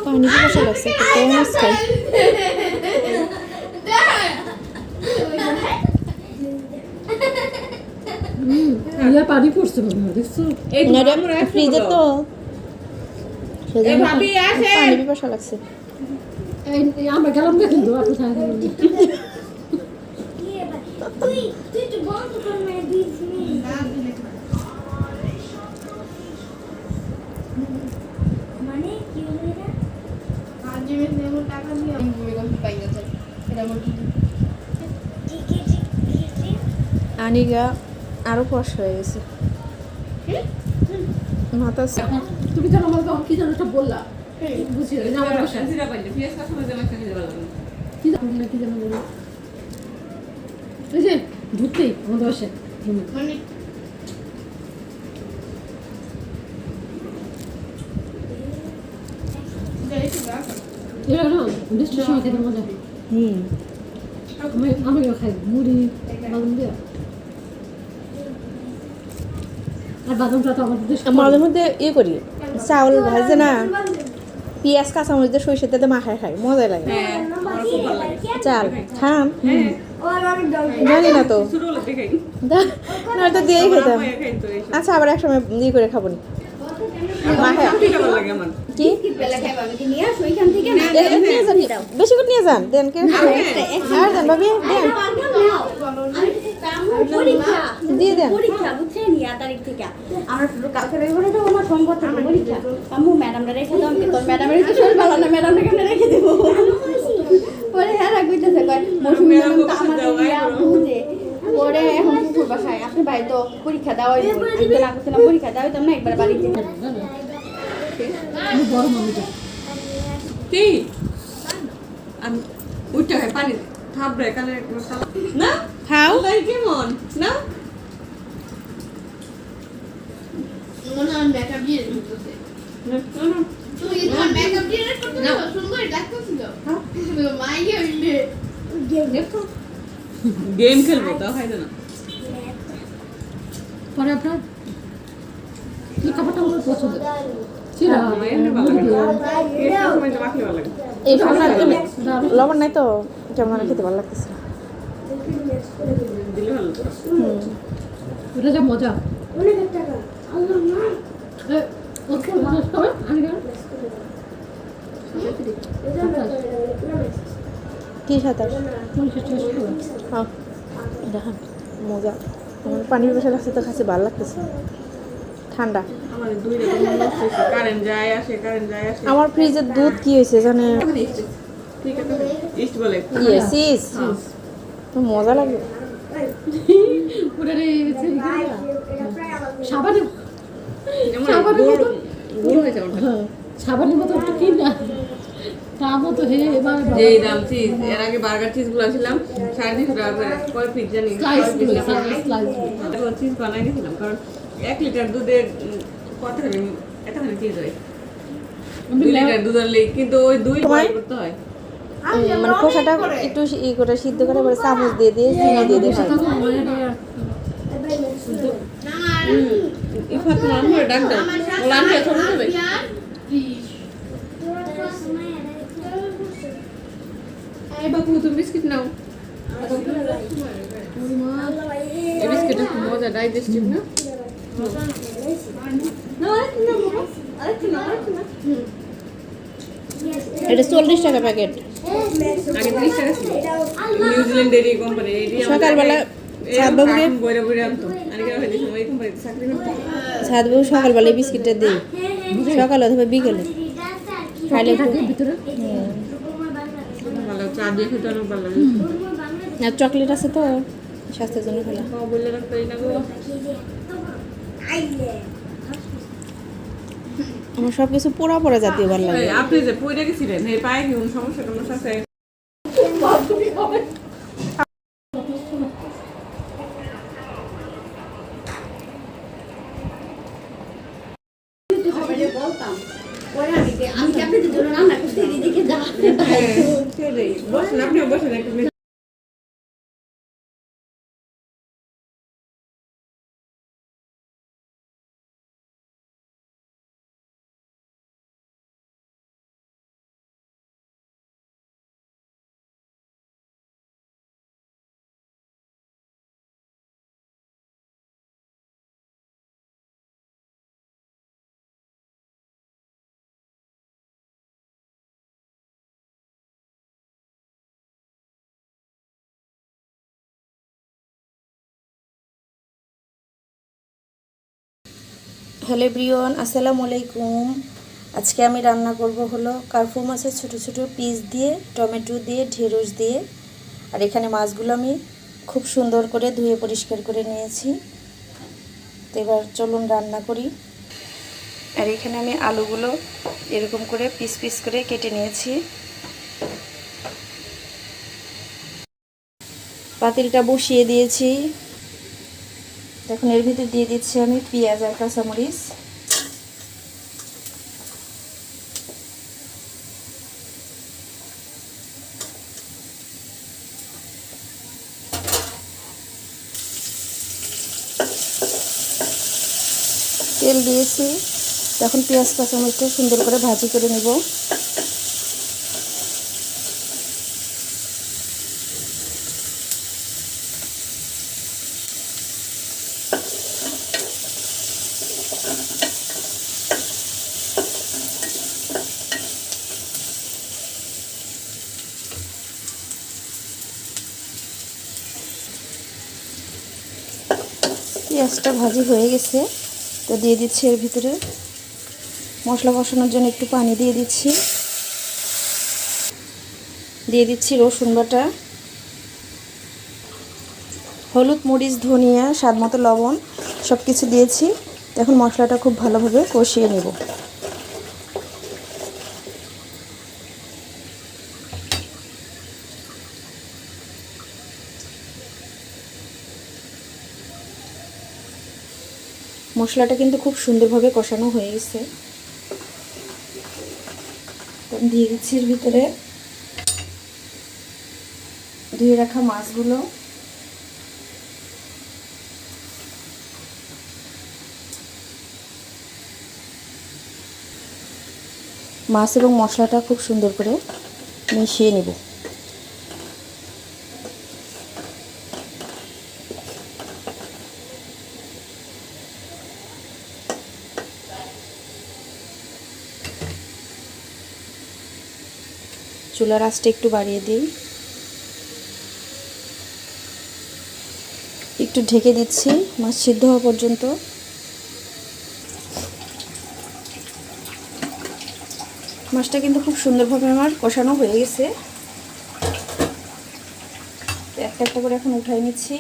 পানি বসে লাগছে কোন খাই ইয়া পানি পড়ছে বাবা দেখছো এই ফ্রিজে তো এই ভাবি আসে পানি বসে লাগছে এই আমরা গেলাম না কিন্তু আপনি থাকেন তুই তো বন্ধ কর না দিস নি মানে কি হলো এটা আজ আমি নেমো টাকা দিয়ে আমি ভূমিকম্প পাই গেছে এটা আমার ঠিক আনিগা আরো কষ্ট হয়ে গেছে মাথা তুমি জানো আমাকে কি জানো একটা বললা বুঝি না আমার বাসা জিরা পাইলে পিয়াজ কাটা সময় জামা খেতে ভালো লাগে কি জানো না কি জানো বলো এই যে ঢুকতেই আমাদের বাসা মানে এরা না বৃষ্টির সময় খেতে মজা আমিও খাই মুড়ি বাদাম দিয়ে আর বাদামটা তো আমাদের দেশে মাঝে মধ্যে ইয়ে করি চাউল ভাজে না পেঁয়াজ কাঁচামরিচ দিয়ে সরিষার তেলে মাখায় খাই মজা লাগে হ্যাঁ আমার খুব ভালো লাগে চাল খাম ওর অনেক দাও জানি না তো ছোট হলে দেখাই না তো দিয়েই খেতাম খাই তো এই আচ্ছা আবার এক সময় ইয়ে করে খাবো নি মাখায় ঠিক ভালো লাগে আমার কি বেলা খাইবা আমি কি নিয়ে আসো ওইখান থেকে না নিয়ে যান বেশি করে নিয়ে যান দেন কে আর দেন ভাবি দেন দিয়ে দেন পরীক্ষা বুঝছেন ইয়া তারিখ থেকে আমরা শুধু কালকে রবিবারে যাবো না সোমবার থেকে পরীক্ষা আম্মু ম্যাডামরা রেখে দাও আমি তোর ম্যাডামের তো শরীর ভালো না ম্যাডামরা কেন রেখে দেবো পরে হ্যাঁ রাখবিতেছে কয় মৌসুমী ম্যাডাম তো আমাদের ইয়া বুঝে পরে এখন পুকুর বাসায় আপনার ভাই তো পরীক্ষা দেওয়াই আমি তো না করছিলাম পরীক্ষা দেওয়াই তো না একবার বাড়িতে আমি বড় মামিটা কি আমি উঠতে হয় পানি থাপড়ে কানে না খাও তাই কেমন না মনে হয় মেকআপ দিয়ে রেখেছে তুমি কি তোমার মেকআপ দিয়ে রেখেছো না সুন্দর লাগতেছিল হ্যাঁ মাইয়া হইলে দেখো গেম খেলবো তাও খাইতো না পরে আপনার কি খাবারটা আমার পছন্দ ছিল আমার এমনি ভালো লাগে এই সময় জামা খেলে ভালো লাগে এই লবণ নাই তো কেমন খেতে ভালো লাগতেছে দিলে ভালো তো এটা যা মজা অনেক টাকা আল্লাহ না অল্প মানুষ খাবে আমি কি সাঁতার হ্যাঁ দেখান মজা আমার পানি বসে লাগছে তো খাচ্ছি ভালো লাগতেছে ঠান্ডা আমাদের দুই রকম নষ্ট হয়েছে কারেন্ট যায় আসে আমার ফ্রিজের দুধ কি হয়েছে জানে ঠিক আছে ইস্ট বলে ইয়েস তো মজা লাগে পুরো সাবানের যেমন সাবানের মতো গুড় হয়েছে ওটা হ্যাঁ সাবানের মতো একটু কিন না দামও তো হে এবার যেই দাম চিজ এর আগে বার্গার চিজ গুলো ছিলাম 350 টাকা করে কয় পিস জানি স্লাইস চিজ বানাই দিয়েছিলাম কারণ 1 লিটার দুধের কতখানি এতখানি চিজ হয় 2 লিটার দুধ আনলে কিন্তু ওই দুই বয় করতে হয় মানে খোসাটা একটু ই করে সিদ্ধ করে পরে চামচ দিয়ে চিনি দিয়ে খাই ইফাত নাম করে ডাক দাও ওলা আনতে ছোট দেবে এই বাবু তুমি বিস্কিট নাও এই বিস্কিটটা খুব মজা ডাইজেস্টিভ না এটা 40 টাকা প্যাকেট আগে 30 টাকা ছিল নিউজিল্যান্ডের এই কোম্পানি সকালবেলা ছাদবাবুকে বইরা বইরা আনতো আমি কেন হইছে সময় কোম্পানিতে চাকরি করতে ছাদবাবু সকালবেলা বিস্কিটটা দিই সকালে অথবা বিকেলে খাইলে থাকে ভিতরে ভালো চা দিয়ে খেতে অনেক ভালো লাগে আর চকলেট আছে তো স্বাস্থ্যের জন্য ভালো বললে রাখতে না গো আমার সব কিছু পোড়া পোড়া জাতীয় ভালো লাগে আপনি যে পয়রা গেছিলেন এই পায়ে কি কোনো সমস্যা টমস্যা আছে বলতাম পরে আমি কি আপনাদের জন্য রান্না করতে এদিকে যা বসেন আপনিও বসেন একটু হ্যালো এভরিওয়ান, আসসালামু আলাইকুম। আজকে আমি রান্না করব হলো কার্পু মাছের ছোট ছোট পিস দিয়ে, টমেটো দিয়ে, ঢেঁড়স দিয়ে। আর এখানে মাছগুলো আমি খুব সুন্দর করে ধুয়ে পরিষ্কার করে নিয়েছি। তো এবার চলুন রান্না করি। আর এখানে আমি আলুগুলো এরকম করে পিস পিস করে কেটে নিয়েছি। পাতিলটা বসিয়ে দিয়েছি। এখন এর ভিতর দিয়ে দিচ্ছি আমি পেঁয়াজ আর কাঁচামরিচ। তেল দিয়েছি। এখন পেঁয়াজ কাঁচামরিচটা সুন্দর করে ভাজি করে নেব। পেঁয়াজটা ভাজি হয়ে গেছে, তো দিয়ে দিচ্ছি এর ভিতরে মশলা কষানোর জন্য একটু পানি দিয়ে দিচ্ছি। দিয়ে দিচ্ছি রসুন বাটা, হলুদ, মরিচ, ধনিয়া, স্বাদ মতো লবণ সব কিছু দিয়েছি। এখন মশলাটা খুব ভালোভাবে কষিয়ে নেব। মশলাটা কিন্তু খুব সুন্দরভাবে কষানো হয়ে গেছে। দিয়ে দিচ্ছি এর ভিতরে ধুয়ে রাখা মাছগুলো। মাছ এবং মশলাটা খুব সুন্দর করে মিশিয়ে নেব। চুলার আঁচটা একটু বাড়িয়ে দিই, একটু ঢেকে দিচ্ছি মাছ সিদ্ধ হওয়া পর্যন্ত। মাছটা কিন্তু খুব সুন্দরভাবে আমার কষানো হয়ে গেছে। একটা একটা করে এখন উঠাই নিচ্ছি।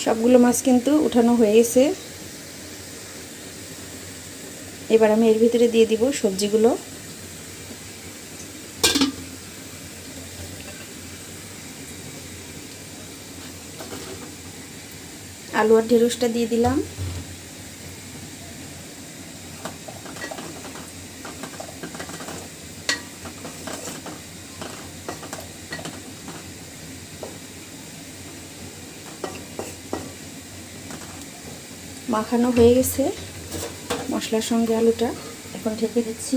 সবগুলো মাছ কিন্তু উঠানো হয়ে গেছে। এবার আমি এর ভিতরে দিয়ে দিব সবজিগুলো। আলু আর ঢেঁড়সটা দিয়ে দিলাম। মাখানো হয়ে গেছে মশলার সঙ্গে আলুটা। এখন ঢেকে দিচ্ছি।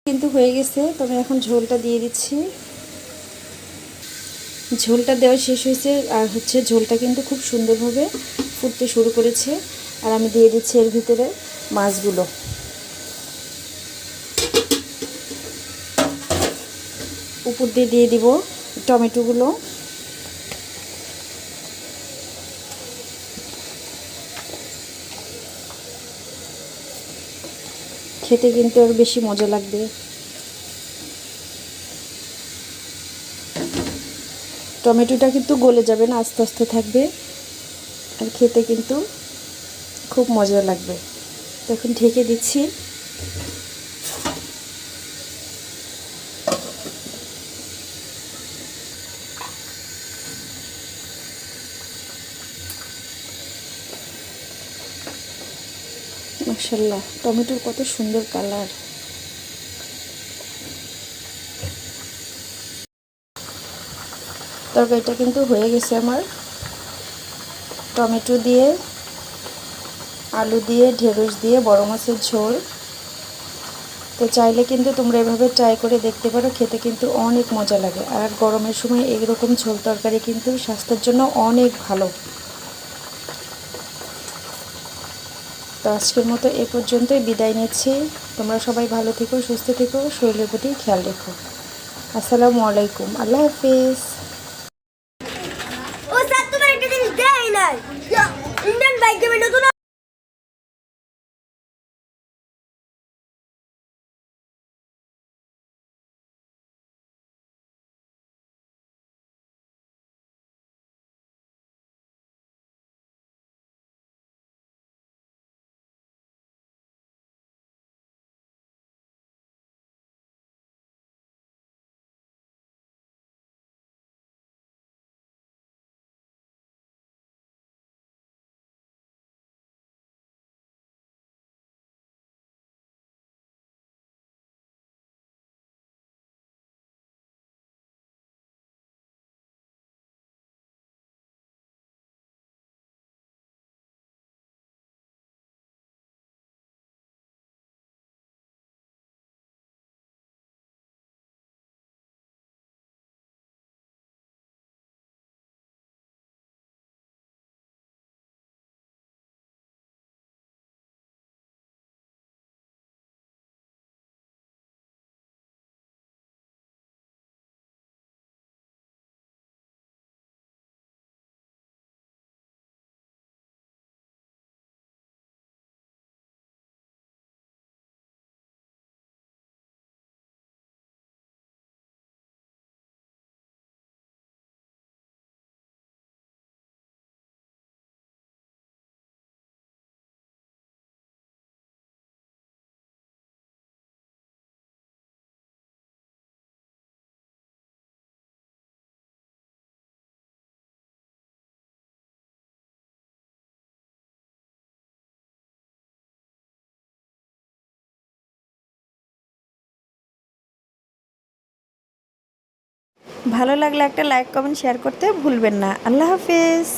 কিন্তু হয়ে গেছে, তবে এখন ঝোলটা দিয়ে দিচ্ছি। ঝোলটা দেওয়া শেষ হয়েছে, আর ঝোলটা কিন্তু খুব সুন্দরভাবে ফুটতে শুরু করেছে। আর আমি দিয়ে দিচ্ছি এর ভিতরে মাছগুলো। উপর দিয়ে দিব টমেটোগুলো। খেতে কিন্তু আরো বেশি মজা লাগবে। টমেটোটা কিন্তু গলে যাবে না, আস্তে আস্তে থাকবে, আর খেতে কিন্তু খুব মজা লাগবে। এখন ঢেকে দিচ্ছি। মাশাআল্লাহ, টমেটোর কত সুন্দর কালার। তরকারিটা কিন্তু হয়ে গেছে আমার। টমেটো দিয়ে, আলু দিয়ে, ঢেঁড়স দিয়ে বড় মাছের ঝোল। তো চাইলে কিন্তু তোমরা এভাবে ট্রাই করে দেখতে পারো, খেতে কিন্তু অনেক মজা লাগে। আর গরমের সময় এইরকম ঝোল তরকারি কিন্তু স্বাস্থ্যের জন্য অনেক ভালো। তো আজকের মতো এ পর্যন্তই বিদায় নিচ্ছি। তোমরা সবাই ভালো থেকো, সুস্থ থেকো, শরীরের প্রতি খেয়াল রেখো। আসসালামু আলাইকুম, আল্লাহ হাফিজ। ও স্যার তোমার একটা জিনিস দেয় নাই ইন্ডিয়ান বাইক গেমে নতুন ভালো লাগলে একটা লাইক, কমেন্ট, শেয়ার করতে ভুলবেন না। আল্লাহ হাফিজ।